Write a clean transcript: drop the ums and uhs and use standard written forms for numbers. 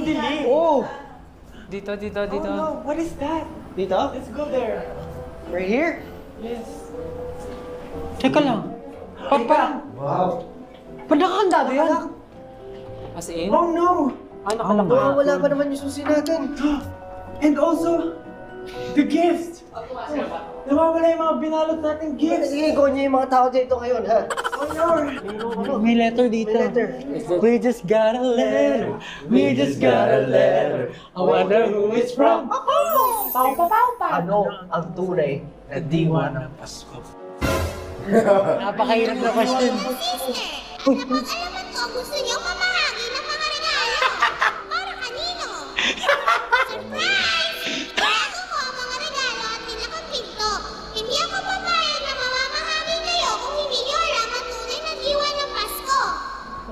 dilim. Oh! Dito. Oh no, what is that? Dito? Let's go there. Right here? Yes. Teka lang. Papa! Wow. Ba't nakakandado yan? As in? Oh no! Wala pa naman yung susi natin. And also, the gift! Nawawala yung mga binalot nating gifts! Sige, go niyo yung mga tao dito ngayon, ha? Oh no! May letter dito. May letter. We just got a letter. We just got a letter. I wonder who it's from. Ano ang tunay na diwa ng Pasko? Napakahirap na question. Pag-alaman ko, gusto niyo mamahagi ng mga regalo. Para kanino? Surprise!